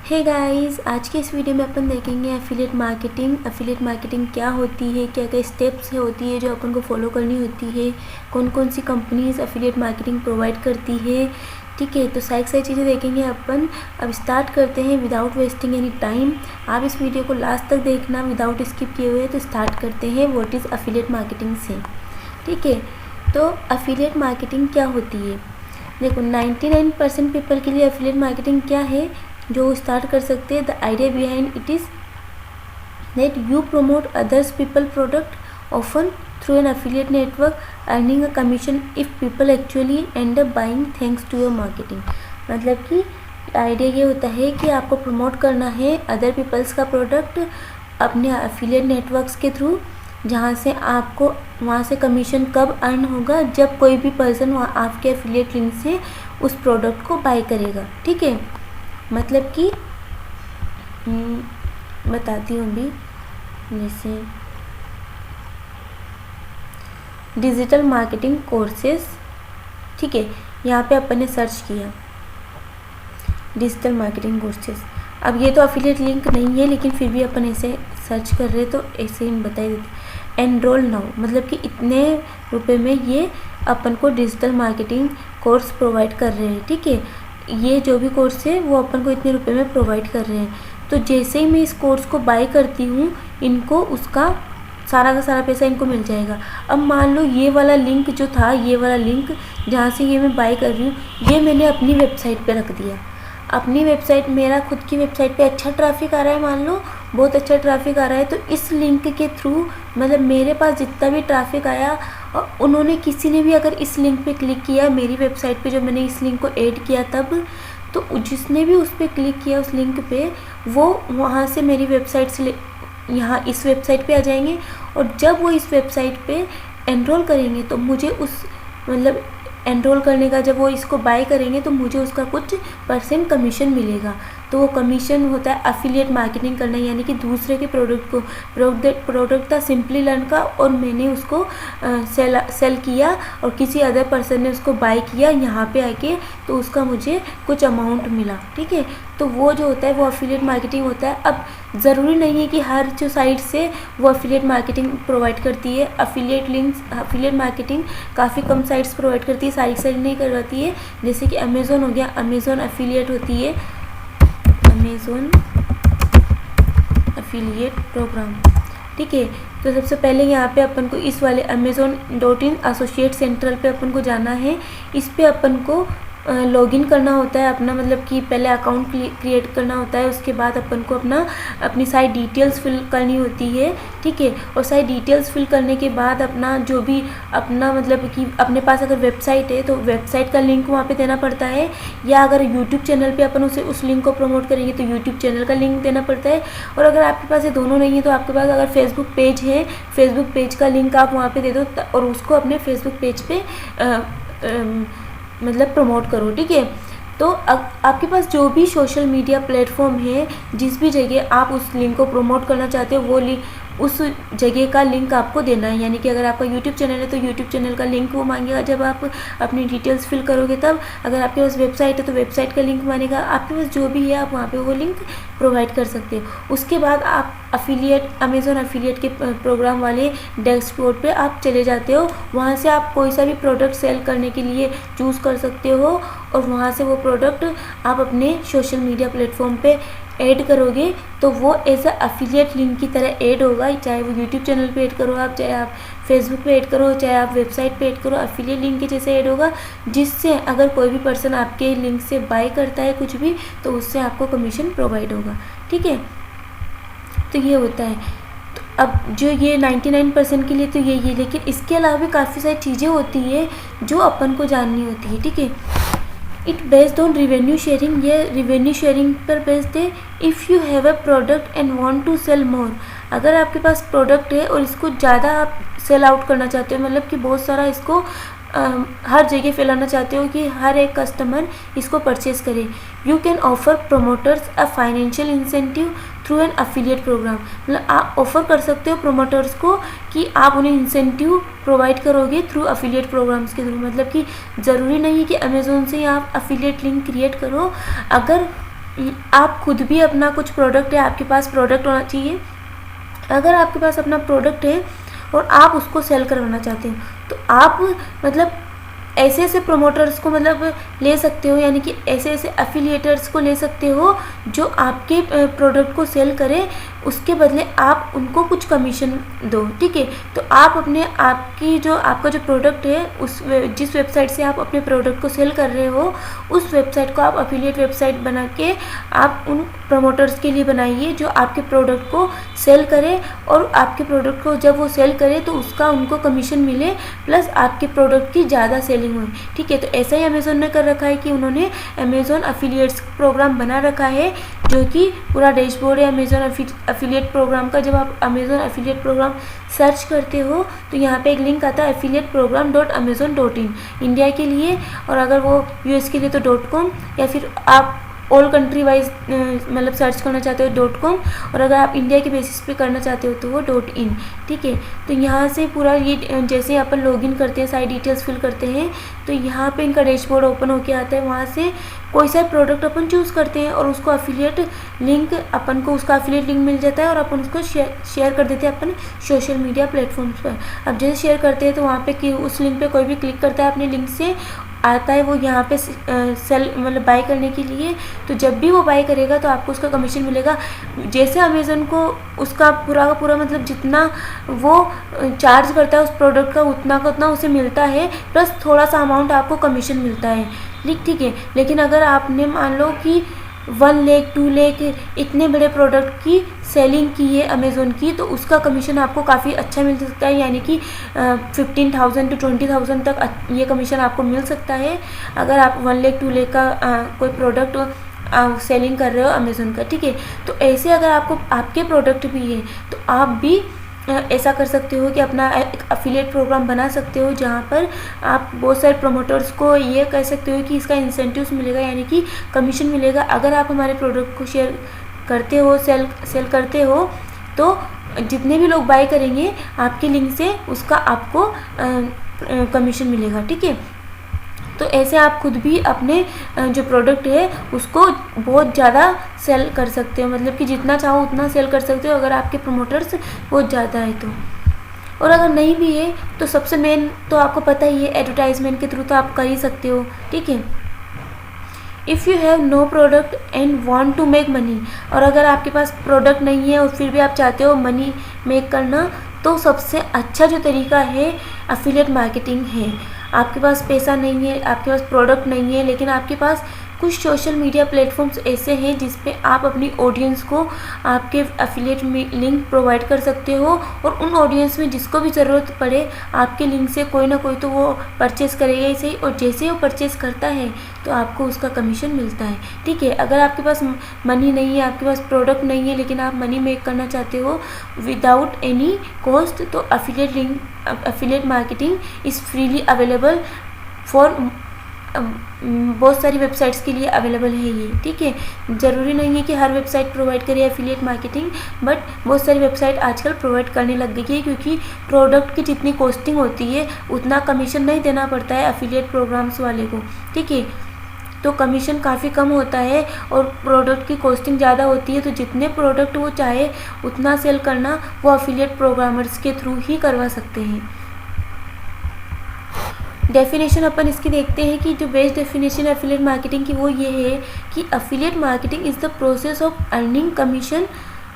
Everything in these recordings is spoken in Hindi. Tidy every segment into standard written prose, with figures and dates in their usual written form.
हे गाइस, आज के इस वीडियो में अपन देखेंगे एफिलिएट मार्केटिंग। एफिलिएट मार्केटिंग क्या होती है, क्या क्या स्टेप्स होती है जो अपन को फॉलो करनी होती है, कौन कौन सी कंपनीज एफिलिएट मार्केटिंग प्रोवाइड करती है। ठीक है, तो सारी चीज़ें देखेंगे अपन। अब स्टार्ट करते हैं विदाउट वेस्टिंग एनी टाइम। आप इस वीडियो को लास्ट तक देखना विदाउट स्किप किए हुए। तो स्टार्ट करते हैं व्हाट इज़ एफिलिएट मार्केटिंग से। ठीक है, तो एफिलिएट मार्केटिंग क्या होती है। देखो 99% पीपल के लिए एफिलिएट मार्केटिंग क्या है जो स्टार्ट कर सकते हैं। The idea behind it is that you promote others people product often through an affiliate network earning a commission if people actually end up buying thanks to your marketing. मतलब कि आइडिया ये होता है कि आपको प्रमोट करना है अदर पीपल्स का प्रोडक्ट अपने एफिलिएट नेटवर्क्स के थ्रू, जहाँ से आपको वहाँ से कमीशन कब अर्न होगा, जब कोई भी पर्सन वहाँ आपके एफिलिएट लिंक से उस प्रोडक्ट को बाय करेगा। ठीक है, मतलब कि बताती हूँ अभी। जैसे डिजिटल मार्केटिंग कोर्सेज, ठीक है, यहाँ पे अपन ने सर्च किया डिजिटल मार्केटिंग कोर्सेज। अब ये तो अफिलिएट लिंक नहीं है, लेकिन फिर भी अपन ऐसे सर्च कर रहे तो ऐसे ही बता ही देते। एनरोल नाउ, मतलब कि इतने रुपए में ये अपन को डिजिटल मार्केटिंग कोर्स प्रोवाइड कर रहे हैं। ठीक है, ये जो भी कोर्स है वो अपन को इतने रुपए में प्रोवाइड कर रहे हैं। तो जैसे ही मैं इस कोर्स को बाय करती हूँ, इनको उसका सारा का सारा पैसा इनको मिल जाएगा। अब मान लो ये वाला लिंक जो था, ये वाला लिंक जहाँ से ये मैं बाय कर रही हूँ, ये मैंने अपनी वेबसाइट पे रख दिया। अपनी वेबसाइट, मेरा खुद की वेबसाइट पे अच्छा ट्रैफिक आ रहा है, मान लो बहुत अच्छा ट्रैफिक आ रहा है, तो इस लिंक के थ्रू मतलब मेरे पास जितना भी ट्रैफिक आया और उन्होंने किसी ने भी अगर इस लिंक पे क्लिक किया मेरी वेबसाइट पे, जब मैंने इस लिंक को ऐड किया तब, तो जिसने भी उस पर क्लिक किया उस लिंक पे, वो वहाँ से मेरी वेबसाइट से यहाँ इस वेबसाइट पे आ जाएंगे। और जब वो इस वेबसाइट पे एनरोल करेंगे तो मुझे उस मतलब एनरोल करने का, जब वो इसको बाय करेंगे तो मुझे उसका कुछ % कमीशन मिलेगा। तो वो कमीशन होता है एफिलिएट मार्केटिंग करना, यानी कि दूसरे के प्रोडक्ट को, प्रोडक्ट था सिंपली लर्न का और मैंने उसको सेल किया और किसी अदर पर्सन ने उसको बाय किया यहाँ पे आके, तो उसका मुझे कुछ अमाउंट मिला। ठीक है, तो वो जो होता है वो एफिलिएट मार्केटिंग होता है। अब ज़रूरी नहीं है कि हर जो साइट से वो एफिलिएट मार्केटिंग प्रोवाइड करती है। एफिलिएट लिंक्स, एफिलिएट मार्केटिंग काफ़ी कम साइट्स प्रोवाइड करती है, सारी साइट नहीं करवाती है। जैसे कि अमेज़ोन हो गया, अमेज़ोन एफिलिएट होती है, अमेज़ोन एफिलिएट प्रोग्राम। ठीक है, तो सबसे पहले यहाँ पे अपन को इस वाले amazon.in एसोसिएट सेंट्रल पे अपन को जाना है। इस पे अपन को लॉगिन करना होता है अपना, मतलब कि पहले अकाउंट क्रिएट करना होता है। उसके बाद अपन को अपनी सारी डिटेल्स फिल करनी होती है। ठीक है, और सारी डिटेल्स फिल करने के बाद अपना जो भी अपना मतलब कि अपने पास अगर वेबसाइट है तो वेबसाइट का लिंक वहाँ पे देना पड़ता है, या अगर यूट्यूब चैनल पे अपन उस लिंक को प्रमोट करेंगे तो यूट्यूब चैनल का लिंक देना पड़ता है। और अगर आपके पास ये दोनों नहीं है तो आपके पास अगर फेसबुक पेज है, फेसबुक पेज का लिंक आप वहाँ पर दे दो और उसको अपने फेसबुक पेज पे मतलब प्रमोट करो। ठीक है, तो आपके पास जो भी सोशल मीडिया प्लेटफॉर्म है, जिस भी जगह आप उस लिंक को प्रमोट करना चाहते हो, वो लिंक उस जगह का लिंक आपको देना है। यानी कि अगर आपका यूट्यूब चैनल है तो यूट्यूब चैनल का लिंक वो मांगेगा जब आप अपनी डिटेल्स फिल करोगे तब। अगर आपके पास वेबसाइट है तो वेबसाइट का लिंक मांगेगा। आपके पास जो भी है आप वहाँ पे वो लिंक प्रोवाइड कर सकते हो। उसके बाद आप अफिलिएट, अमेज़ॉन एफिलिएट के प्रोग्राम वाले डैशबोर्ड पे आप चले जाते हो। वहाँ से आप कोई सा भी प्रोडक्ट सेल करने के लिए चूज़ कर सकते हो और वहाँ से वो प्रोडक्ट आप अपने सोशल मीडिया प्लेटफॉर्म पे ऐड करोगे तो वो एज अ एफिलिएट लिंक की तरह ऐड होगा। चाहे वो यूट्यूब चैनल पे ऐड करो आप, चाहे आप फेसबुक पे ऐड करो, चाहे आप वेबसाइट पे ऐड करो, एफिलिएट लिंक के जैसे ऐड होगा, जिससे अगर कोई भी पर्सन आपके लिंक से बाय करता है कुछ भी तो उससे आपको कमीशन प्रोवाइड होगा। ठीक है, तो ये होता है। तो अब जो ये 99% के लिए तो ये लेकिन इसके अलावा भी काफ़ी सारी चीज़ें होती है जो अपन को जाननी होती है। ठीक है, it based on revenue sharing, ये रिवेन्यू शेयरिंग पर बेस्ड है। If you have a product and want to sell more, अगर आपके पास प्रोडक्ट है और इसको ज़्यादा आप सेल आउट करना चाहते हो, मतलब कि बहुत सारा इसको हर जगह फैलाना चाहते हो कि हर एक कस्टमर इसको परचेज करे, you can offer promoters a financial incentive through an affiliate program. मतलब आप ऑफर कर सकते हो प्रोमोटर्स को कि आप उन्हें इंसेंटिव प्रोवाइड करोगे थ्रू एफिलिएट प्रोग्राम्स के थ्रू। मतलब कि ज़रूरी नहीं है कि अमेज़ोन से ही आप एफिलिएट लिंक क्रिएट करो। अगर आप खुद भी अपना कुछ प्रोडक्ट है, आपके पास प्रोडक्ट होना चाहिए। अगर आपके पास अपना प्रोडक्ट है और आप उसको सेल करवाना चाहते हो तो आप मतलब ऐसे ऐसे प्रोमोटर्स को मतलब ले सकते हो, यानी कि ऐसे ऐसे एफिलिएटर्स को ले सकते हो जो आपके प्रोडक्ट को सेल करें, उसके बदले आप उनको कुछ कमीशन दो। ठीक है, तो आप अपने आपका जो प्रोडक्ट है उस जिस वेबसाइट से आप अपने प्रोडक्ट को सेल कर रहे हो उस वेबसाइट को आप एफिलिएट वेबसाइट बना के आप उन प्रमोटर्स के लिए बनाइए जो आपके प्रोडक्ट को सेल करे, और आपके प्रोडक्ट को जब वो सेल करे तो उसका उनको कमीशन मिले, प्लस आपके प्रोडक्ट की ज़्यादा सेलिंग हो। ठीक है, तो ऐसा ही अमेज़ोन ने कर रखा है कि उन्होंने अमेज़ोन एफिलिएट्स प्रोग्राम बना रखा है, जो कि पूरा डैशबोर्ड है अमेज़ोन एफिलिएट प्रोग्राम का। जब आप अमेज़ोन एफिलिएट प्रोग्राम सर्च करते हो तो यहाँ पे एक लिंक आता है affiliateprogram.amazon.in इंडिया के लिए, और अगर वो यूएस के लिए तो .com, या फिर आप ऑल कंट्री वाइज मतलब सर्च करना चाहते हो .com, और अगर आप इंडिया के बेसिस पे करना चाहते हो तो वो .in। ठीक है, तो यहाँ से पूरा ये जैसे अपन लॉगिन करते हैं, सारी डिटेल्स फिल करते हैं, तो यहाँ पे इनका डैशबोर्ड ओपन होके आता है। वहाँ से कोई सा प्रोडक्ट अपन चूज़ करते हैं और उसको एफिलिएट लिंक अपन को उसका एफिलिएट लिंक मिल जाता है, और अपन उसको शेयर कर देते हैं अपन सोशल मीडिया प्लेटफॉर्म्स पर। अब जैसे शेयर करते हैं तो वहाँ पे उस लिंक पे कोई भी क्लिक करता है अपने लिंक से आता है वो यहाँ पे सेल मतलब बाय करने के लिए, तो जब भी वो बाय करेगा तो आपको उसका कमीशन मिलेगा। जैसे अमेज़न को उसका पूरा का पूरा मतलब जितना वो चार्ज करता है उस प्रोडक्ट का उतना का उतना उसे मिलता है, प्लस थोड़ा सा अमाउंट आपको कमीशन मिलता है। ठीक है, लेकिन अगर आपने मान लो कि 1 लाख 2 लाख इतने बड़े प्रोडक्ट की सेलिंग की है अमेज़ोन की, तो उसका कमीशन आपको काफ़ी अच्छा मिल सकता है, यानी कि 15,000 to 20,000 तक ये कमीशन आपको मिल सकता है अगर आप 1 लाख 2 लाख का कोई प्रोडक्ट सेलिंग कर रहे हो अमेज़ोन का। ठीक है, तो ऐसे अगर आपको आपके प्रोडक्ट भी है तो आप भी ऐसा कर सकते हो कि अपना एक एफिलिएट प्रोग्राम बना सकते हो, जहाँ पर आप बहुत सारे प्रमोटर्स को ये कह सकते हो कि इसका इंसेंटिव्स मिलेगा, यानी कि कमीशन मिलेगा अगर आप हमारे प्रोडक्ट को शेयर करते हो, सेल करते हो, तो जितने भी लोग बाय करेंगे आपके लिंक से उसका आपको कमीशन मिलेगा। ठीक है, तो ऐसे आप खुद भी अपने जो प्रोडक्ट है उसको बहुत ज़्यादा सेल कर सकते हो, मतलब कि जितना चाहो उतना सेल कर सकते हो अगर आपके प्रमोटर्स बहुत ज़्यादा है तो। और अगर नहीं भी है तो सबसे मेन तो आपको पता ही है, एडवर्टाइजमेंट के थ्रू तो आप कर ही सकते हो। ठीक है, if you have no product and want to make money, और अगर आपके पास प्रोडक्ट नहीं है और फिर भी आप चाहते हो मनी मेक करना, तो सबसे अच्छा जो तरीका है एफिलिएट मार्केटिंग है। आपके पास पैसा नहीं है, आपके पास प्रोडक्ट नहीं है, लेकिन आपके पास कुछ सोशल मीडिया प्लेटफॉर्म्स ऐसे हैं जिस पे आप अपनी ऑडियंस को आपके एफिलिएट में लिंक प्रोवाइड कर सकते हो, और उन ऑडियंस में जिसको भी ज़रूरत पड़े आपके लिंक से कोई ना कोई तो वो परचेज़ करेगा ही सही, और जैसे वो परचेज़ करता है तो आपको उसका कमीशन मिलता है। ठीक है, अगर आपके पास मनी नहीं है, आपके पास प्रोडक्ट नहीं है, लेकिन आप मनी मेक करना चाहते हो विदाउट एनी कॉस्ट, तो affiliate marketing is freely available for बहुत सारी वेबसाइट्स के लिए अवेलेबल है ये। ठीक है, ज़रूरी नहीं है कि हर वेबसाइट प्रोवाइड करे एफिलिएट मार्केटिंग, बट बहुत सारी वेबसाइट आजकल प्रोवाइड करने लग गई है, क्योंकि प्रोडक्ट की जितनी कॉस्टिंग होती है उतना कमीशन नहीं देना पड़ता है एफिलिएट प्रोग्राम्स वाले को। ठीक है, तो कमीशन काफ़ी कम होता है और प्रोडक्ट की कॉस्टिंग ज़्यादा होती है, तो जितने प्रोडक्ट वो चाहे उतना सेल करना वो एफिलिएट प्रोग्रामर्स के थ्रू ही करवा सकते हैं। डेफिनेशन अपन इसकी देखते हैं कि जो बेस्ट डेफिनेशन एफिलिएट मार्केटिंग की वो ये है कि affiliate marketing is the process of earning commission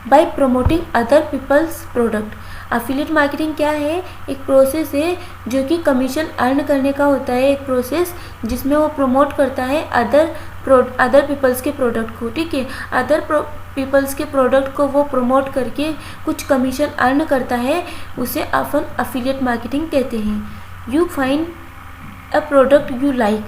by promoting other people's product. Affiliate marketing क्या है? एक प्रोसेस है जो कि कमीशन अर्न करने का होता है, एक प्रोसेस जिसमें वो प्रमोट करता है अदर पीपल्स के प्रोडक्ट को। ठीक है, अदर पीपल्स के प्रोडक्ट को वो प्रमोट करके कुछ कमीशन अर्न करता है, उसे अपन एफिलिएट मार्केटिंग कहते हैं। You find a product you like,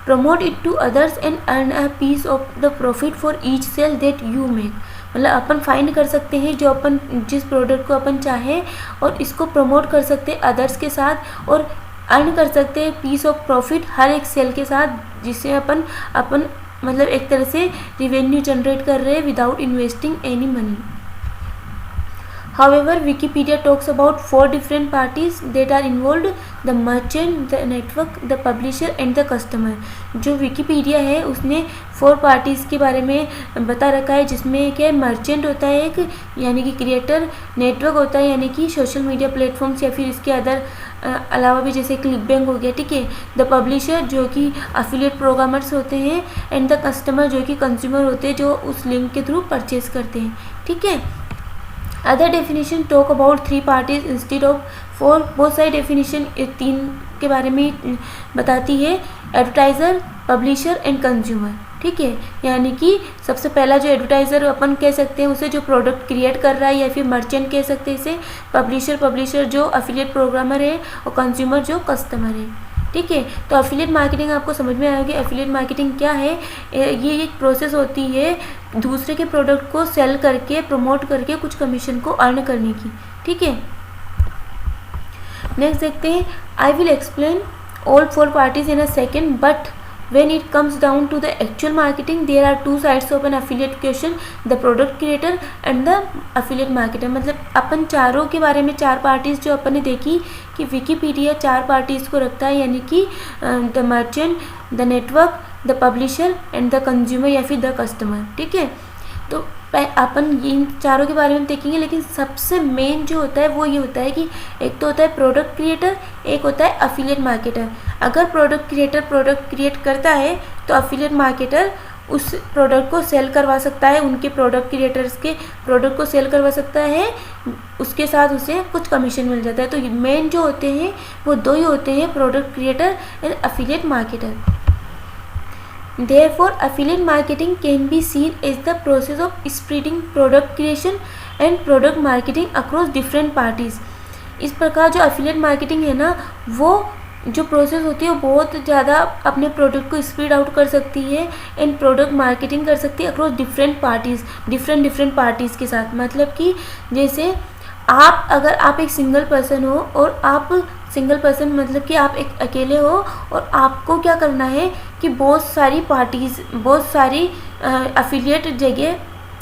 promote it to others and earn a piece of the profit for each sale that you make। मतलब अपन फाइंड कर सकते हैं जो अपन जिस प्रोडक्ट को अपन चाहें और इसको प्रमोट कर सकते हैं अदर्स के साथ, और अर्न कर सकते हैं पीस ऑफ प्रॉफिट हर एक सेल के साथ, जिससे अपन मतलब एक तरह से रिवेन्यू जनरेट कर रहे हैं without investing any money. However, Wikipedia talks about 4 different parties that are involved: the merchant, the network, the publisher and the customer. जो विकीपीडिया है उसने 4 पार्टीज़ के बारे में बता रखा है, जिसमें क्या मर्चेंट होता है एक, यानी कि क्रिएटर, नेटवर्क होता है यानी कि सोशल मीडिया प्लेटफॉर्म्स या फिर इसके अदर अलावा भी जैसे क्लिकबैंक हो गया, ठीक है, द पब्लिशर जो कि अफिलिएट प्रोग्रामर्स होते हैं, एंड द कस्टमर जो कि कंज्यूमर होते हैं जो उस लिंक के थ्रू परचेज करते हैं, ठीक है। Other definition talk about 3 parties instead of 4। बहुत सारी डेफिनेशन 3 के बारे में बताती है: एडवर्टाइज़र, पब्लिशर एंड कंज्यूमर, ठीक है। यानी कि सबसे पहला जो एडवर्टाइज़र अपन कह सकते हैं उसे जो प्रोडक्ट क्रिएट कर रहा है, या फिर मर्चेंट कह सकते हैं इसे, पब्लिशर जो अफिलिएट प्रोग्रामर है, और कंज्यूमर जो कस्टमर है, ठीक है। तो अफिलिएट मार्केटिंग आपको समझ में आएगी। अफिलिएट मार्केटिंग क्या है? ये एक प्रोसेस होती है दूसरे के प्रोडक्ट को सेल करके, प्रमोट करके कुछ कमीशन को अर्न करने की, ठीक है। नेक्स्ट देखते हैं, I will explain all 4 parties in a second, but when it comes down to the actual marketing there are 2 sides of an affiliate equation: the product creator and the affiliate marketer। मतलब अपन चारों के बारे में 4 पार्टीज जो अपन ने देखी कि विकीपीडिया 4 पार्टीज को रखता है, यानी कि the merchant, the network, the publisher and the consumer या फिर द कस्टमर, ठीक है। तो अपन इन चारों के बारे में देखेंगे, लेकिन सबसे मेन जो होता है वो ये होता है कि एक तो होता है प्रोडक्ट क्रिएटर, एक होता है अफिलिएट मार्केटर। अगर प्रोडक्ट क्रिएटर प्रोडक्ट क्रिएट करता है तो अफिलिएट मार्केटर उस प्रोडक्ट को सेल करवा सकता है, उनके प्रोडक्ट क्रिएटर्स के प्रोडक्ट को सेल करवा सकता है, उसके साथ उसे कुछ कमीशन मिल जाता है। तो मेन जो होते हैं वो 2 ही होते हैं, product creator and affiliate marketer. Therefore, affiliate marketing can be seen as the process of spreading product creation and product marketing across different parties। इस प्रकार जो affiliate marketing है ना, वो जो प्रोसेस होती है वो बहुत ज़्यादा अपने प्रोडक्ट को स्प्रेड आउट कर सकती है एंड प्रोडक्ट मार्केटिंग कर सकती है across different parties, different parties के साथ। मतलब कि जैसे अगर आप एक सिंगल पर्सन हो, और आप सिंगल पर्सन मतलब कि आप एक अकेले हो, और आपको क्या करना है कि बहुत सारी पार्टीज़, बहुत सारी अफिलिएट जगह,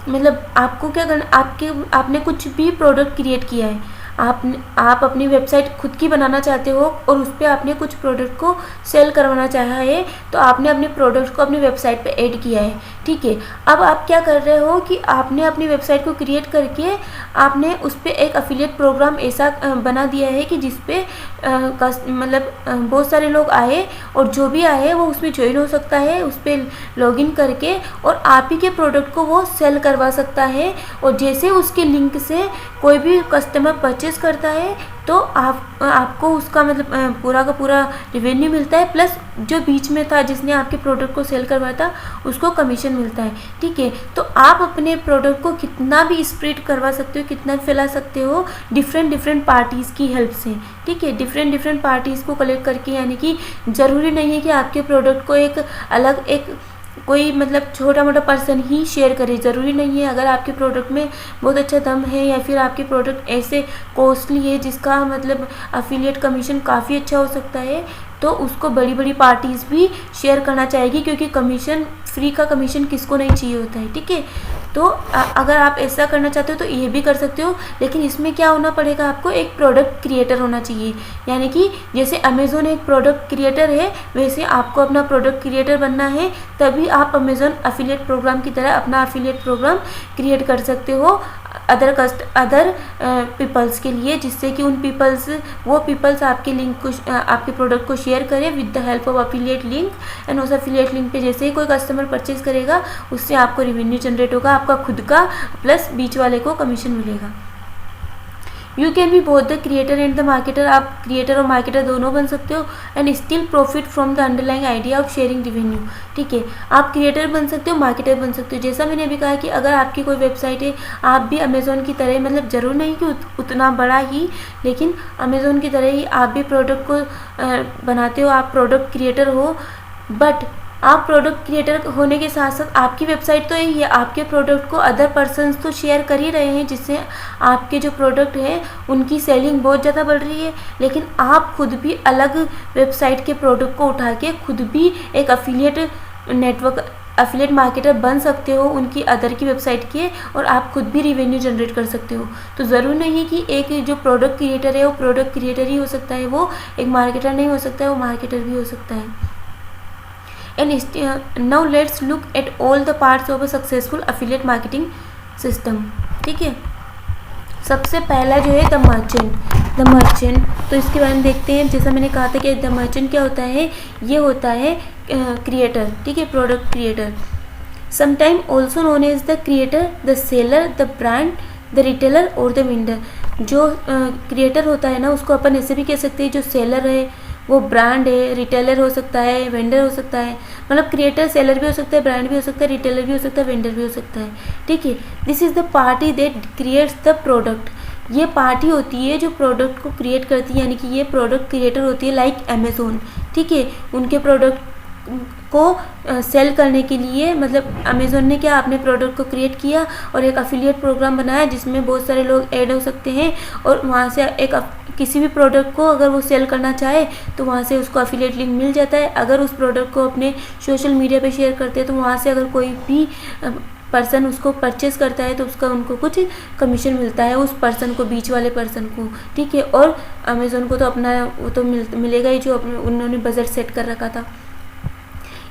मतलब आपको क्या करना, आपने कुछ भी प्रोडक्ट क्रिएट किया है, आप अपनी वेबसाइट खुद की बनाना चाहते हो और उस पर आपने कुछ प्रोडक्ट को सेल करवाना चाहा है, तो आपने अपने प्रोडक्ट को अपनी वेबसाइट पे ऐड किया है, ठीक है। अब आप क्या कर रहे हो कि आपने अपनी वेबसाइट को क्रिएट करके आपने उस पर एक अफिलिएट प्रोग्राम ऐसा बना दिया है कि जिस पे मतलब बहुत सारे लोग आए, और जो भी आए वो उसमें ज्वाइन हो सकता है, उस पर लॉगिन करके, और आप ही के प्रोडक्ट को वो सेल करवा सकता है। और जैसे उसके लिंक से कोई भी कस्टमर परचेज करता है तो आपको उसका मतलब पूरा का पूरा रेवेन्यू मिलता है, प्लस जो बीच में था जिसने आपके प्रोडक्ट को सेल करवाया था उसको कमीशन मिलता है, ठीक है। तो आप अपने प्रोडक्ट को कितना भी स्प्रेड करवा सकते हो, कितना फैला सकते हो डिफरेंट पार्टीज़ की हेल्प से, ठीक है। डिफरेंट पार्टीज़ को कलेक्ट करके, यानी कि ज़रूरी नहीं है कि आपके प्रोडक्ट को एक कोई मतलब छोटा मोटा पर्सन ही शेयर करे, ज़रूरी नहीं है। अगर आपके प्रोडक्ट में बहुत अच्छा दम है, या फिर आपके प्रोडक्ट ऐसे कॉस्टली है जिसका मतलब अफिलिएट कमीशन काफ़ी अच्छा हो सकता है, तो उसको बड़ी पार्टीज़ भी शेयर करना चाहेगी, क्योंकि कमीशन, फ्री का कमीशन किसको नहीं चाहिए होता है, ठीक है। तो अगर आप ऐसा करना चाहते हो तो ये भी कर सकते हो, लेकिन इसमें क्या होना पड़ेगा, आपको एक प्रोडक्ट क्रिएटर होना चाहिए। यानी कि जैसे अमेज़ोन एक प्रोडक्ट क्रिएटर है, वैसे आपको अपना प्रोडक्ट क्रिएटर बनना है, तभी आप अमेज़ोन अफिलिएट प्रोग्राम की तरह अपना अफिलिएट प्रोग्राम क्रिएट कर सकते हो अदर पीपल्स के लिए, जिससे कि वो पीपल्स आपके लिंक को, आपके प्रोडक्ट को शेयर करें with the help of affiliate link, and उस अफिलिएट लिंक पे जैसे ही कोई कस्टमर परचेज करेगा उससे आपको रेवेन्यू जनरेट होगा, आपका खुद का प्लस बीच वाले को कमीशन मिलेगा। You can be both the creator and the marketer. आप क्रिएटर और मार्केटर दोनों बन सकते हो, and still profit from the underlying idea of sharing revenue, ठीक है। आप क्रिएटर बन सकते हो, मार्केटर बन सकते हो। जैसा मैंने अभी कहा कि अगर आपकी कोई वेबसाइट है, आप भी अमेज़ोन की तरह, मतलब ज़रूर नहीं कि उतना बड़ा ही, लेकिन अमेज़ोन की तरह ही आप भी प्रोडक्ट को बनाते हो, आप प्रोडक्ट क्रिएटर हो। बट आप प्रोडक्ट क्रिएटर होने के साथ साथ आपकी वेबसाइट तो यही है, आपके प्रोडक्ट को अदर पर्सन्स तो शेयर कर ही रहे हैं, जिससे आपके जो प्रोडक्ट है उनकी सेलिंग बहुत ज़्यादा बढ़ रही है। लेकिन आप खुद भी अलग वेबसाइट के प्रोडक्ट को उठा के खुद भी एक अफिलिएट नेटवर्क एफिलिएट मार्केटर बन सकते हो उनकी अदर की वेबसाइट के, और आप खुद भी रेवेन्यू जनरेट कर सकते हो। तो ज़रूरी नहीं है कि एक जो प्रोडक्ट क्रिएटर है वो प्रोडक्ट क्रिएटर ही हो सकता है, वो एक मार्केटर नहीं हो सकता है, वो मार्केटर भी हो सकता है। And now let's look at all the parts of a successful affiliate marketing system. ठीक है, सबसे पहला जो है द मर्चेंट, तो इसके बारे में देखते हैं। जैसा मैंने कहा था कि द मर्चेंट क्या होता है, ये होता है क्रिएटर, ठीक है, product creator, sometime also known as the creator, the seller, the brand, the retailer और द वेंडर। जो क्रिएटर होता है ना, उसको अपन ऐसे भी कह सकते हैं, जो सेलर है वो ब्रांड है, रिटेलर हो सकता है, वेंडर हो सकता है, मतलब क्रिएटर सेलर भी हो सकता है, ब्रांड भी हो सकता है, रिटेलर भी हो सकता है, वेंडर भी हो सकता है। ठीक है, this is the party that creates the product. ये पार्टी होती है जो प्रोडक्ट को क्रिएट करती है, यानी कि ये प्रोडक्ट क्रिएटर होती है, लाइक अमेज़ोन। ठीक है, उनके प्रोडक्ट को सेल करने के लिए, मतलब अमेज़ोन ने क्या अपने प्रोडक्ट को क्रिएट किया और एक अफिलिएट प्रोग्राम बनाया जिसमें बहुत सारे लोग ऐड हो सकते हैं, और वहाँ से एक किसी भी प्रोडक्ट को अगर वो सेल करना चाहे तो वहाँ से उसको अफिलिएट लिंक मिल जाता है। अगर उस प्रोडक्ट को अपने सोशल मीडिया पे शेयर करते हैं तो वहाँ से अगर कोई भी पर्सन उसको परचेस करता है तो उसका उनको कुछ कमीशन मिलता है, उस पर्सन को, बीच वाले पर्सन को। ठीक है, और अमेज़ोन को तो अपना वो तो मिलेगा ही जो अपने उन्होंने बजट सेट कर रखा था।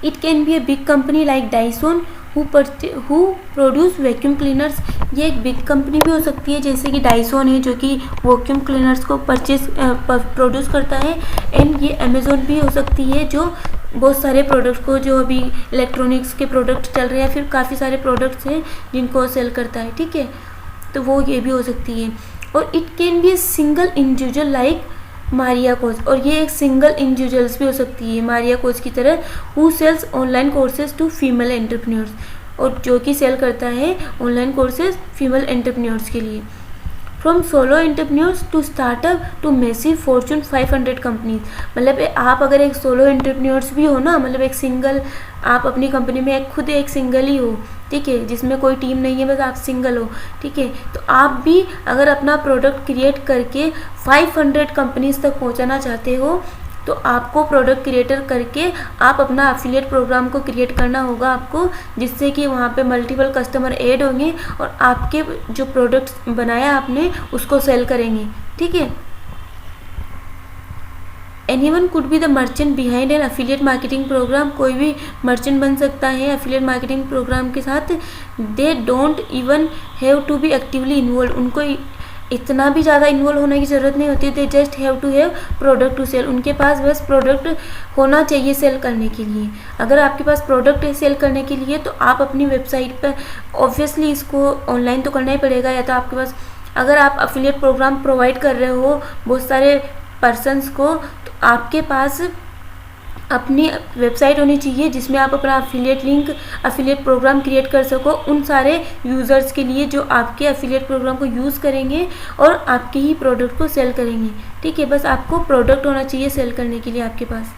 It can be a big company like Dyson who produce vacuum cleaners। ये एक बिग कंपनी भी हो सकती है, जैसे कि डाइसोन है जो कि वैक्यूम क्लीनर्स को प्रोड्यूस करता है। एंड ये अमेज़ोन भी हो सकती है जो बहुत सारे प्रोडक्ट्स को, जो अभी इलेक्ट्रॉनिक्स के प्रोडक्ट चल रहे हैं, फिर काफ़ी सारे प्रोडक्ट्स हैं जिनको सेल करता है। ठीक है, तो वो ये भी हो सकती है। और it can be a single individual like Maria coach, और ये एक सिंगल इंडिविजुअल्स भी हो सकती है मारिया कोच की तरह, who sells online courses to female entrepreneurs, और जो कि सेल करता है ऑनलाइन कोर्सेज फीमेल एंटरप्रेन्योर्स के लिए। From solo entrepreneurs to startup to massive Fortune 500 companies. मतलब आप अगर एक सोलो एंटरप्रेन्योर्स भी हो ना, मतलब एक सिंगल, आप अपनी कंपनी में खुद एक सिंगल ही हो, ठीक है, जिसमें कोई टीम नहीं है, बस आप सिंगल हो। ठीक है, तो आप भी अगर अपना प्रोडक्ट क्रिएट करके 500 कंपनीज तक पहुंचाना चाहते हो तो आपको प्रोडक्ट क्रिएटर करके आप अपना एफिलिएट प्रोग्राम को क्रिएट करना होगा आपको, जिससे कि वहाँ पे मल्टीपल कस्टमर ऐड होंगे और आपके जो प्रोडक्ट्स बनाया आपने उसको सेल करेंगे। ठीक है, anyone could be the merchant behind an affiliate marketing program. कोई भी मर्चेंट बन सकता है एफिलिएट मार्केटिंग प्रोग्राम के साथ। They don't even have to be actively involve. उनको इतना भी ज़्यादा इन्वॉल्व होने की ज़रूरत नहीं होती। They just have to have product to sell. उनके पास बस प्रोडक्ट होना चाहिए सेल करने के लिए। अगर आपके पास प्रोडक्ट है सेल करने के लिए तो आप अपनी वेबसाइट पर ऑब्वियसली इसको ऑनलाइन तो करना ही पड़ेगा, या तो आपके पास, अगर आप एफिलिएट प्रोग्राम प्रोवाइड कर रहे हो बहुत सारे पर्सनस को, तो आपके पास अपनी वेबसाइट होनी चाहिए जिसमें आप अपना affiliate link, affiliate program create कर सको उन सारे यूज़र्स के लिए जो आपके एफिलिएट प्रोग्राम को यूज़ करेंगे और आपके ही प्रोडक्ट को सेल करेंगे। ठीक है, बस आपको प्रोडक्ट होना चाहिए सेल करने के लिए आपके पास।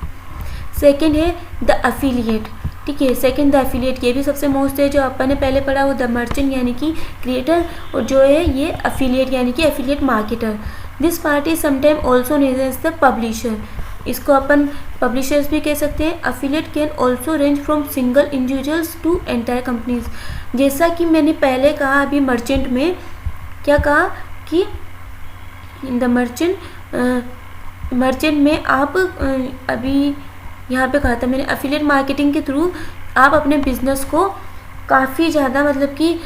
सेकेंड है द एफिलिएट। ठीक है, सेकेंड द एफिलिएट, ये भी सबसे मोस्ट है जो अपन ने पहले पढ़ा, वो द मर्चेंट यानी कि क्रिएटर, और जो है ये एफिलिएट यानी कि affiliate marketer. This party sometime also known as the publisher. इसको अपन पब्लिशर्स भी कह सकते हैं। Affiliate can also range from single individuals to entire companies. जैसा कि मैंने पहले कहा, अभी मर्चेंट में क्या कहा कि द मर्चेंट में आप अभी यहाँ पे कहा था मैंने, एफिलिएट मार्केटिंग के थ्रू आप अपने बिजनेस को काफ़ी ज़्यादा, मतलब कि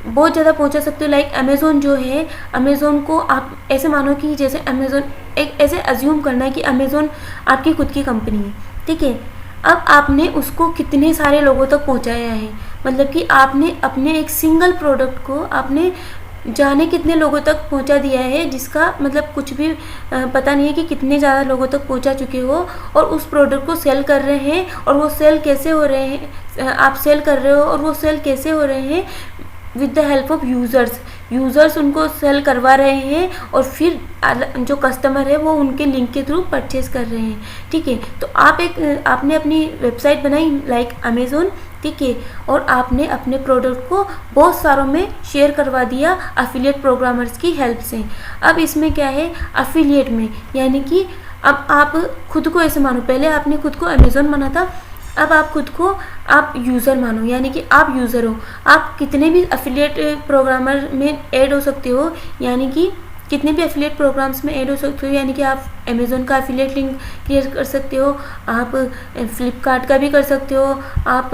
बहुत ज़्यादा पहुंचा सकते हो। लाइक अमेज़ोन जो है, अमेज़ोन को आप ऐसे मानो कि जैसे अमेज़ोन, एक ऐसे अज्यूम करना है कि अमेज़ोन आपकी खुद की कंपनी है। ठीक है, अब आपने उसको कितने सारे लोगों तक पहुंचाया है, मतलब कि आपने अपने एक सिंगल प्रोडक्ट को आपने जाने कितने लोगों तक पहुंचा दिया है, जिसका मतलब कुछ भी पता नहीं है कि कितने ज़्यादा लोगों तक पहुंचा चुके हो, और उस प्रोडक्ट को सेल कर रहे हैं, और वो सेल कैसे हो रहे हैं, आप सेल कर रहे हो और वो सेल कैसे हो रहे हैं, with the help of users उनको सेल करवा रहे हैं, और फिर जो कस्टमर है वो उनके लिंक के थ्रू परचेज कर रहे हैं। ठीक है, तो आपने अपनी वेबसाइट बनाई लाइक अमेज़ोन, ठीक है, और आपने अपने प्रोडक्ट को बहुत सारों में शेयर करवा दिया एफिलिएट प्रोग्रामर्स की हेल्प से। अब इसमें क्या है, एफिलिएट में यानी कि अब आप खुद को ऐसे मानो, पहले आपने खुद को अमेज़ोन माना था, अब आप खुद को आप यूज़र मानो, यानी कि आप यूज़र हो, आप कितने भी एफिलिएट प्रोग्रामर में ऐड हो सकते हो, यानी कि कितने भी एफिलिएट प्रोग्राम्स में ऐड हो सकते हो, यानी कि आप अमेज़ोन का एफिलिएट लिंक क्रिएट कर सकते हो, आप फ्लिपकार्ट का भी कर सकते हो, आप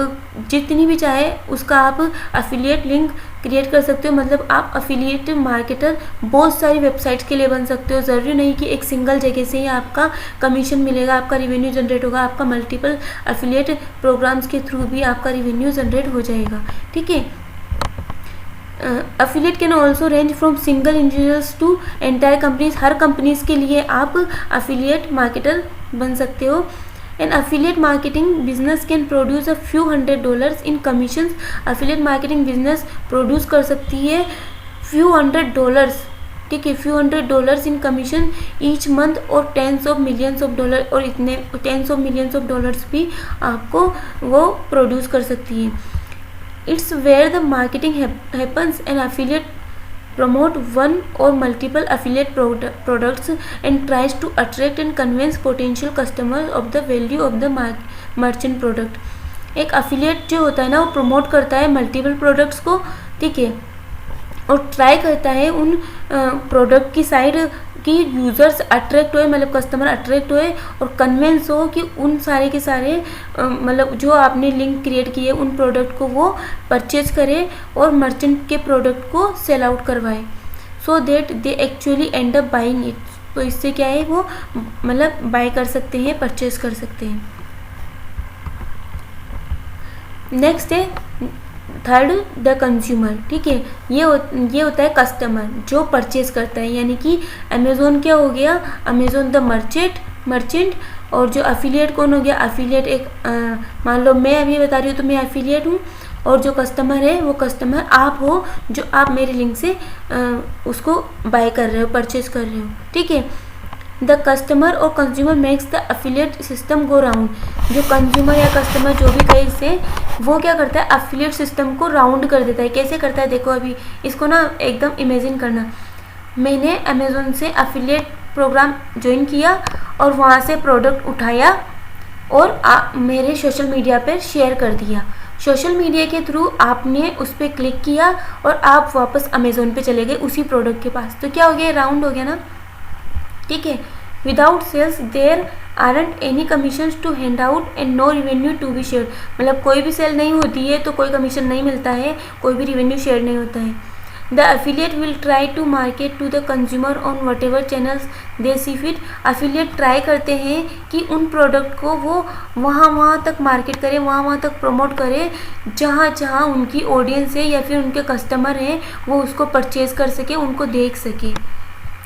जितनी भी चाहे उसका आप एफिलिएट लिंक क्रिएट कर सकते हो। मतलब आप एफिलिएट मार्केटर बहुत सारी वेबसाइट्स के लिए बन सकते हो। ज़रूरी नहीं कि एक सिंगल जगह से ही आपका कमीशन मिलेगा, आपका रिवेन्यू जनरेट होगा, आपका मल्टीपल एफिलिएट प्रोग्राम्स के थ्रू भी आपका रिवेन्यू जनरेट हो जाएगा। ठीक है, affiliate can also range from single individuals to entire companies. हर कंपनीज के लिए आप एफिलिएट मार्केटर बन सकते हो। An affiliate marketing business can produce a few $100 in commissions. Affiliate marketing business produce कर सकती है फ्यू $100, ठीक है, few $100 in commission each month, और tens of millions of dollar, और इतने tens of millions of dollars भी आपको वो प्रोड्यूस कर सकती है। It's where the marketing happens. An affiliate promote one or multiple affiliate products and tries to attract and convince potential customers of the value of the merchant product. एक affiliate जो होता है ना, वो promote करता है multiple products को, ठीक है, और ट्राई करता है उन प्रोडक्ट की साइड कि यूज़र्स अट्रैक्ट होए, मतलब कस्टमर अट्रैक्ट होए और कन्विंस हो कि उन सारे के सारे मतलब जो आपने लिंक क्रिएट किए उन प्रोडक्ट को वो परचेज करे और मर्चेंट के प्रोडक्ट को सेल आउट करवाए, so that they actually end up buying it. तो इससे क्या है, वो मतलब बाय कर सकते हैं, परचेज कर सकते हैं। नेक्स्ट है थर्ड, द कंज्यूमर। ठीक है, ये होता है कस्टमर जो परचेज करता है, यानी कि अमेज़ोन क्या हो गया, अमेज़ोन द मर्चेंट, और जो एफिलिएट कौन हो गया, एफिलिएट एक मान लो मैं अभी बता रही हूँ तो मैं एफिलिएट हूँ, और जो कस्टमर है वो कस्टमर आप हो, जो आप मेरे लिंक से उसको बाय कर रहे हो, परचेज कर रहे हो। ठीक है, द कस्टमर और consumer makes the affiliate system go round. जो कंज्यूमर या कस्टमर जो भी कहे इसे, वो क्या करता है, एफिलिएट सिस्टम को राउंड कर देता है। कैसे करता है, देखो अभी इसको ना एकदम इमेजिन करना। मैंने अमेज़ोन से एफिलिएट प्रोग्राम ज्वाइन किया और वहाँ से प्रोडक्ट उठाया और मेरे सोशल मीडिया पर शेयर कर दिया। सोशल मीडिया के थ्रू आपने उस पर क्लिक किया और आप वापस अमेज़ोन पे चले गए उसी प्रोडक्ट के पास, तो क्या हो गया, राउंड हो गया ना। ठीक है, without sales there aren't any commission to hand out and no revenue to be share. मतलब कोई भी सेल नहीं होती है तो कोई कमीशन नहीं मिलता है, कोई भी रिवेन्यू शेयर नहीं होता है। The affiliate will try to market to the consumer on whatever channels they see fit. Affiliate try करते हैं कि उन प्रोडक्ट को वो वहाँ तक मार्केट करें, वहाँ तक प्रमोट करें जहाँ उनकी ऑडियंस है या फिर उनके कस्टमर हैं, वो उसको परचेज कर सके, उनको देख सके।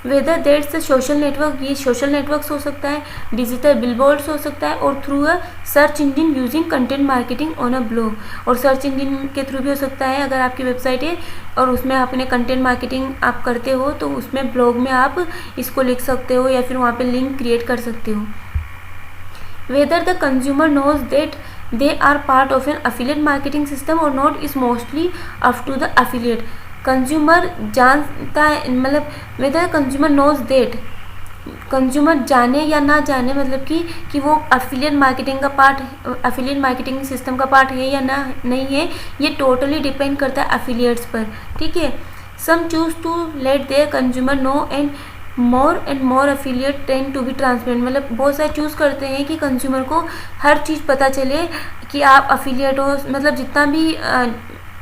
वेदर दैट्स सोशल नेटवर्क, ये सोशल नेटवर्क्स हो सकता है, डिजिटल बिलबोर्ड्स हो सकता है, और through a search engine using content marketing on a blog. और सर्च इंजन के थ्रू भी हो सकता है, अगर आपकी वेबसाइट है और उसमें आपने कंटेंट मार्केटिंग आप करते हो तो उसमें ब्लॉग में आप इसको लिख सकते हो या फिर वहाँ पे लिंक क्रिएट कर सकते हो। Whether the consumer knows that they are part of an affiliate marketing system और not is mostly up to the affiliate. Consumer जानता है, मतलब whether consumer knows that, consumer जाने या ना जाने, मतलब कि वो एफिलिएट मार्केटिंग का पार्ट, एफिलिएट मार्केटिंग सिस्टम का पार्ट है या ना नहीं है, ये टोटली डिपेंड करता है एफिलिएट्स पर। ठीक है, some choose to let their consumer know and more affiliate tend to be transparent. मतलब बहुत सारे चूज़ करते हैं कि कंज्यूमर को हर चीज़ पता चले कि आप एफिलिएट हो, मतलब जितना भी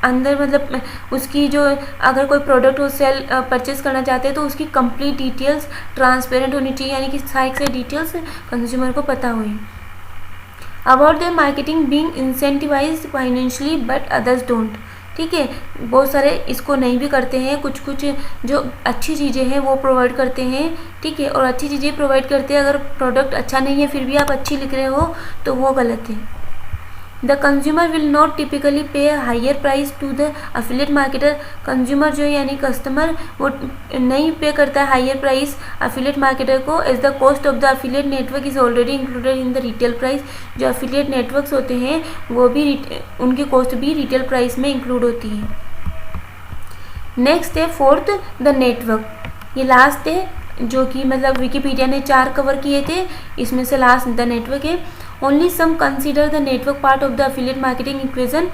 अंदर, मतलब उसकी जो अगर कोई प्रोडक्ट वो सेल परचेज करना चाहते हैं तो उसकी कंप्लीट डिटेल्स ट्रांसपेरेंट होनी चाहिए, यानी कि सारी डिटेल्स कंज्यूमर को पता हुई। About the marketing being incentivised financially but others don't. ठीक है, बहुत सारे इसको नहीं भी करते हैं, कुछ जो अच्छी चीज़ें हैं वो प्रोवाइड करते हैं। ठीक है, और अच्छी चीज़ें प्रोवाइड करते हैं, अगर प्रोडक्ट अच्छा नहीं है फिर भी आप अच्छी लिख रहे हो तो वो गलत है। The consumer will not typically pay higher price to the affiliate marketer. Consumer जो है यानी कस्टमर वो नहीं पे करता है हायर प्राइस एफिलिएट मार्केटर को, as the cost of the affiliate network is already included in the retail price. जो एफिलिएट नेटवर्क्स होते हैं वो भी उनकी कॉस्ट भी रिटेल प्राइस में इंक्लूड होती है। नेक्स्ट है फोर्थ, द नेटवर्क। ये लास्ट है जो कि मतलब विकिपीडिया ने 4 कवर किए थे, इसमें से लास्ट द नेटवर्क है। Only some consider the network part of the affiliate marketing equation.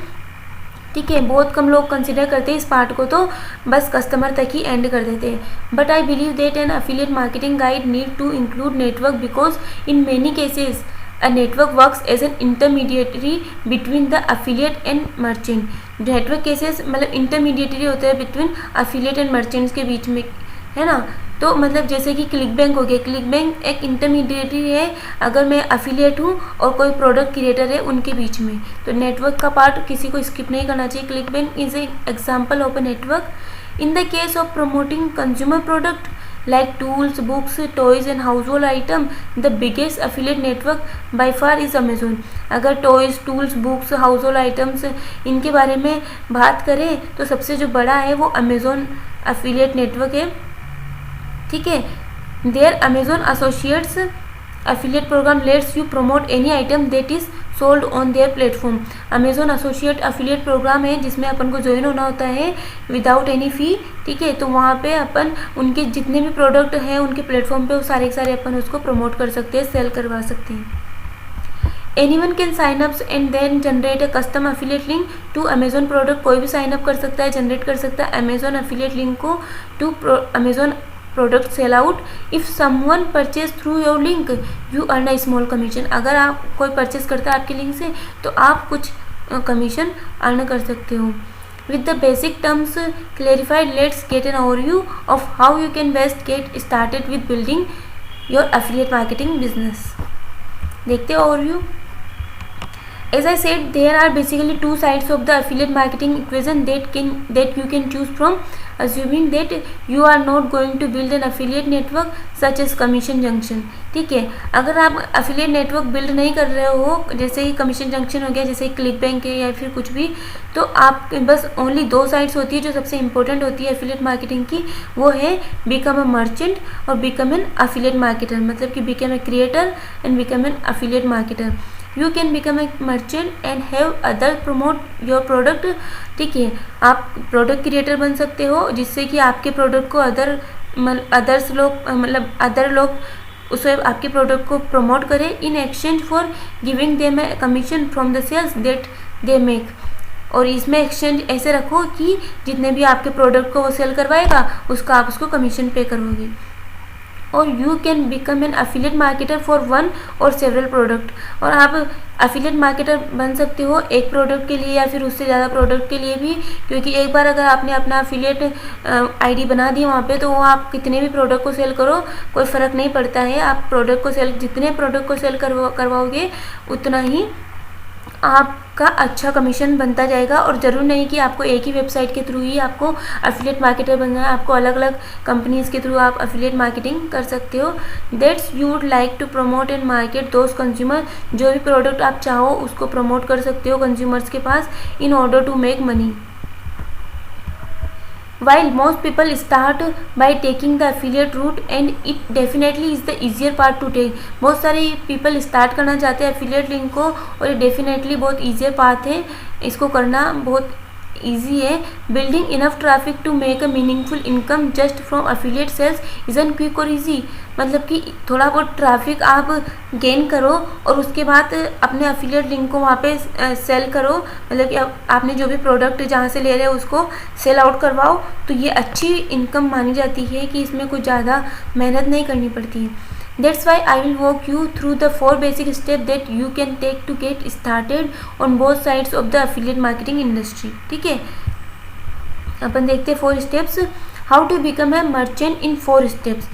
ठीक है, बहुत कम लोग कंसिडर करते हैं इस पार्ट को, तो बस कस्टमर तक ही एंड कर देते हैं। But I believe that an affiliate marketing guide need to include network because in many cases a network works as an intermediary between the affiliate and merchant। Network cases मतलब इंटरमीडिएटरी होते हैं बिटवीन अफिलिएट एंड मर्चेंट्स के बीच में, है ना। तो मतलब जैसे कि क्लिक बैंक हो गया, क्लिक बैंक एक इंटरमीडिएटरी है अगर मैं अफिलिएट हूँ और कोई प्रोडक्ट क्रिएटर है उनके बीच में, तो नेटवर्क का पार्ट किसी को स्किप नहीं करना चाहिए। Click bank is a example of a network. In the case of promoting consumer product like tools, books, toys and household item, the biggest affiliate network by far is Amazon। अगर toys, tools, books, household items इनके बारे में बात करें तो सबसे जो बड़ा है वो Amazon affiliate network है। ठीक है, their Amazon associates affiliate program lets you promote any item that is sold on their platform. Amazon associate affiliate programme है जिसमें अपन को ज्वाइन होना होता है विदाउट एनी फ़ी। ठीक है, तो वहाँ पे अपन उनके जितने भी प्रोडक्ट हैं उनके प्लेटफॉर्म पे वो सारे के सारे अपन उसको प्रमोट कर सकते हैं, सेल करवा सकते हैं। Anyone can sign up and then generate a custom affiliate link to Amazon product. कोई भी साइन अप कर सकता है, जनरेट कर सकता है अमेजोन अफिलिएट लिंक को to Amazon product sell out. If someone purchase through your link you earn a small commission. अगर आप कोई परचेज करता है आपके लिंक से तो आप कुछ कमीशन अर्न कर सकते हो। With the basic terms clarified, let's get an overview of how you can best get started with building your affiliate marketing business. देखते हो overview. As I said, there are basically two sides of the affiliate marketing equation that you can choose from, assuming that you are not going to build an affiliate network such as commission junction। ठीक है, अगर आप affiliate network build नहीं कर रहे हो, जैसे कि commission junction हो गया, जैसे क्लिक बैंक है या फिर कुछ भी, तो आप बस ओनली दो साइड्स होती है जो सबसे इंपॉर्टेंट होती है affiliate marketing की, वो है become a merchant और become an affiliate marketer। मतलब कि become a creator and become an affiliate marketer। You can become a merchant and have other promote your product. ठीक है, आप प्रोडक्ट क्रिएटर बन सकते हो जिससे कि आपके प्रोडक्ट को अदर लोग उसे आपके प्रोडक्ट को प्रमोट करें in exchange for giving them a commission from the sales that they make. और इसमें एक्सचेंज ऐसे रखो कि जितने भी आपके प्रोडक्ट को वो सेल करवाएगा उसका आप उसको कमीशन पे करोगे। और you can become an affiliate marketer for one और सेवरल प्रोडक्ट। और आप अफिलिएट मार्केटर बन सकते हो एक प्रोडक्ट के लिए या फिर उससे ज़्यादा प्रोडक्ट के लिए भी, क्योंकि एक बार अगर आपने अपना अफिलिएट आईडी बना दी वहाँ पे तो वो आप कितने भी प्रोडक्ट को सेल करो कोई फ़र्क नहीं पड़ता है। आप प्रोडक्ट को सेल जितने प्रोडक्ट को सेल करवाओगे उतना ही आपका अच्छा कमीशन बनता जाएगा। और ज़रूर नहीं कि आपको एक ही वेबसाइट के थ्रू ही आपको अफिलिएट मार्केटर बनना है, आपको अलग अलग कंपनीज़ के थ्रू आप अफिलिएट मार्केटिंग कर सकते हो। That's you would like to promote and market those consumer. जो भी प्रोडक्ट आप चाहो उसको प्रमोट कर सकते हो कंज्यूमर्स के पास in order to make money. While most people start by taking the affiliate route and it definitely is the easier part to take। बहुत सारे people start करना चाहते हैं affiliate link को और ये definitely बहुत easier path है, इसको करना बहुत ईजी है। Building enough traffic to make a meaningful income just from affiliate sales is an quick or easy. मतलब कि थोड़ा बहुत ट्रैफिक आप गेन करो और उसके बाद अपने अफिलिएट लिंक को वहाँ पे सेल करो। मतलब कि आपने जो भी प्रोडक्ट जहाँ से ले रहे हो उसको सेल आउट करवाओ, तो ये अच्छी इनकम मानी जाती है कि इसमें कुछ ज़्यादा मेहनत नहीं करनी पड़ती है। That's why I will walk you through the 4 basic steps that you can take to get started on both sides of the affiliate marketing industry। ठीक है, अपन देखते हैं 4 steps। How to become a merchant in 4 steps।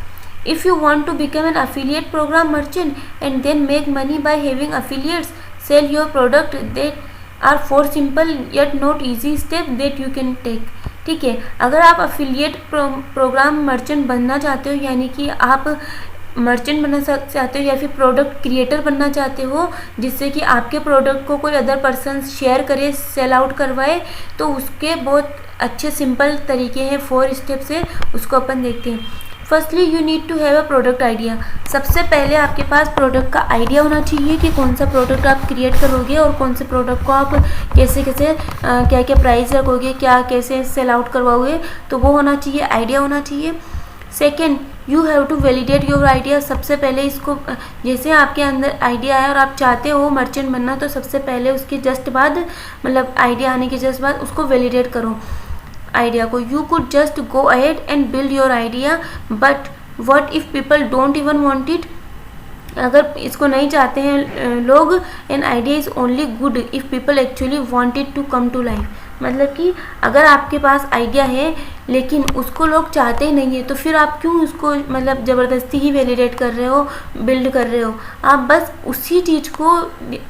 If you want to become an affiliate program merchant and then make money by having affiliates sell your product, that are 4 simple yet not easy steps that you can take। ठीक है, अगर आप affiliate प्रोग्राम मर्चेंट बनना चाहते हो, यानी कि आप मर्चेंट बनना चाहते हो या फिर प्रोडक्ट क्रिएटर बनना चाहते हो जिससे कि आपके प्रोडक्ट को कोई अदर पर्सन शेयर करे, सेल आउट करवाए, तो उसके बहुत अच्छे सिंपल तरीके हैं, 4 स्टेप्स है, उसको अपन देखते हैं। Firstly you need to have a product idea. सबसे पहले आपके पास प्रोडक्ट का आइडिया होना चाहिए कि कौन सा प्रोडक्ट आप क्रिएट करोगे और कौन से प्रोडक्ट को आप कैसे क्या क्या प्राइस रखोगे, क्या कैसे सेल आउट करवाओगे, तो वो होना चाहिए, आइडिया होना चाहिए। Second, you have to validate your idea. सबसे पहले इसको, जैसे आपके अंदर आइडिया है और आप चाहते हो मर्चेंट बनना, तो सबसे पहले उसके जस्ट बाद, मतलब आइडिया आने के जस्ट बाद उसको वैलिडेट करो आइडिया को। You could just go ahead and build your idea, but what if people don't even want it. अगर इसको नहीं चाहते हैं लोग, an idea is only good if people actually want it to come to life. मतलब कि अगर आपके पास आइडिया है लेकिन उसको लोग चाहते ही नहीं है, तो फिर आप क्यों उसको मतलब ज़बरदस्ती ही वैलिडेट कर रहे हो, बिल्ड कर रहे हो। आप बस उसी चीज़ को,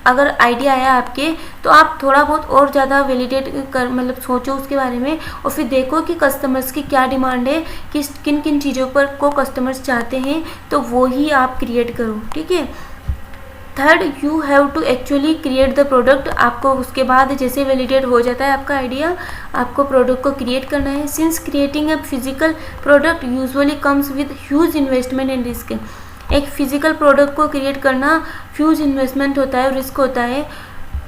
अगर आइडिया है आपके, तो आप थोड़ा बहुत और ज़्यादा वैलिडेट कर, मतलब सोचो उसके बारे में, और फिर देखो कि कस्टमर्स की क्या डिमांड है, किन किन चीज़ों पर को कस्टमर्स चाहते हैं, तो वो ही आप क्रिएट करो। ठीक है। Third, you have to actually create the product. आपको उसके बाद जैसे वैलिडेट हो जाता है आपका आइडिया, आपको प्रोडक्ट को क्रिएट करना है। Since creating a physical product usually comes with huge investment and risk. एक फिजिकल प्रोडक्ट को क्रिएट करना ह्यूज इन्वेस्टमेंट होता है और रिस्क होता है।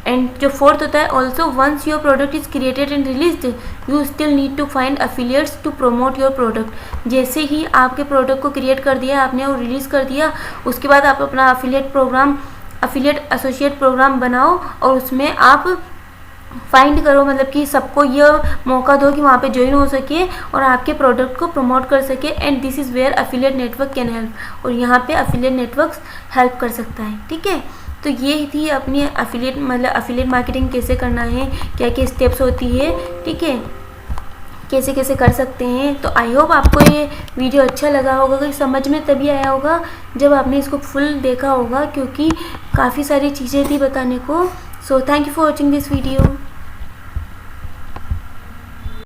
एंड जो फोर्थ होता है, also once your product is created and released you still need to find affiliates to promote your product. जैसे ही आपके प्रोडक्ट को क्रिएट कर दिया आपने और रिलीज़ कर दिया, उसके बाद आप अपना अफिलिएट एसोसिएट प्रोग्राम बनाओ और उसमें आप फाइंड करो, मतलब कि सबको यह मौका दो कि वहाँ पे ज्वाइन हो सके और आपके प्रोडक्ट को प्रमोट कर सके। And this is where affiliate network can help. और यहाँ पे अफिलिएट नेटवर्क्स हेल्प कर सकता है। ठीक है। तो ये थी अपनी अफिलिएट मार्केटिंग कैसे करना है, क्या क्या स्टेप्स होती है। ठीक है, कैसे कैसे कर सकते हैं। तो आई होप आपको ये वीडियो अच्छा लगा होगा, कि समझ में तभी आया होगा जब आपने इसको फुल देखा होगा, क्योंकि काफ़ी सारी चीज़ें थी बताने को। So thank you for watching this video.